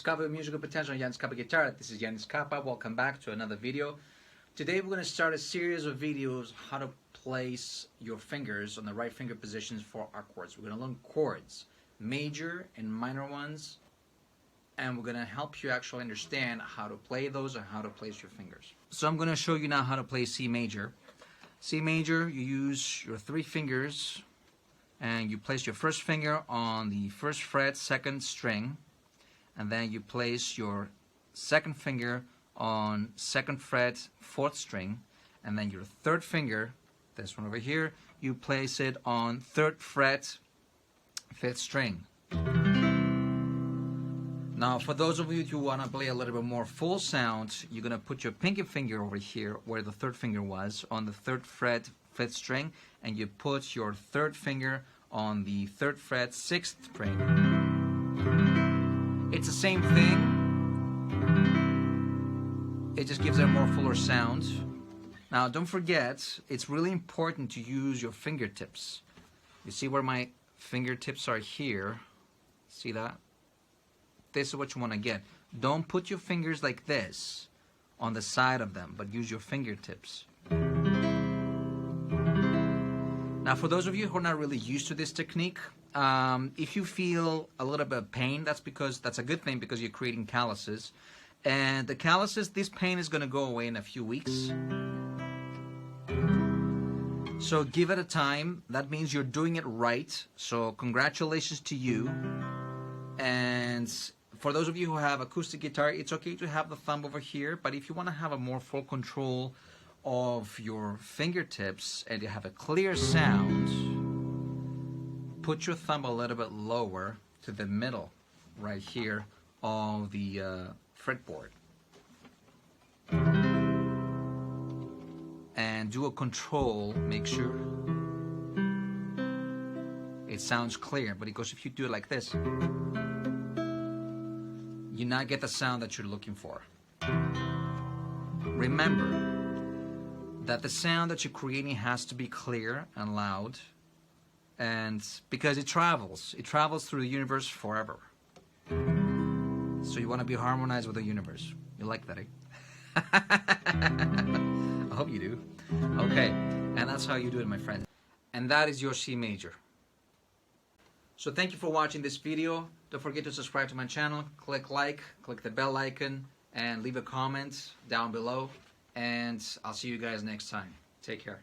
Discover musical potential on Yannis Kapa guitar. This is Yannis Kapa. Welcome back to another video. Today we're going to start a series of videos how to place your fingers on the right finger positions for our chords. We're going to learn chords, major and minor ones, and we're going to help you actually understand how to play those and how to place your fingers. So I'm going to show you now how to play C major. C major, you use your 3 fingers and you place your first finger on the 1st fret, 2nd string, and then you place your 2nd finger on 2nd fret, 4th string, and then your 3rd finger, this one over here, you place it on 3rd fret, 5th string. Now for those of you who want to play a little bit more full sound, you're going to put your pinky finger over here where the 3rd finger was on the 3rd fret, 5th string, and you put your 3rd finger on the 3rd fret, 6th string. It's the same thing, it just gives it a more fuller sound. Now don't forget, it's really important to use your fingertips. You see where my fingertips are here? See that? This is what you want to get. Don't put your fingers like this on the side of them, but use your fingertips. Now for those of you who are not really used to this technique, if you feel a little bit of pain, that's a good thing because you're creating calluses. And the calluses, this pain is going to go away in a few weeks. So give it a time. That means you're doing it right. So congratulations to you. And for those of you who have acoustic guitar, it's okay to have the thumb over here, but if you want to have a more full control of your fingertips and you have a clear sound, put your thumb a little bit lower to the middle right here of the fretboard. And do a control, make sure it sounds clear, but because if you do it like this, you not get the sound that you're looking for. Remember that the sound that you're creating has to be clear and loud, and because it travels through the universe forever. So you want to be harmonized with the universe. You like that, eh? I hope you do. Okay, and that's how you do it, my friend. And that is your C major. So thank you for watching this video. Don't forget to subscribe to my channel, click like, click the bell icon, and leave a comment down below. And I'll see you guys next time. Take care.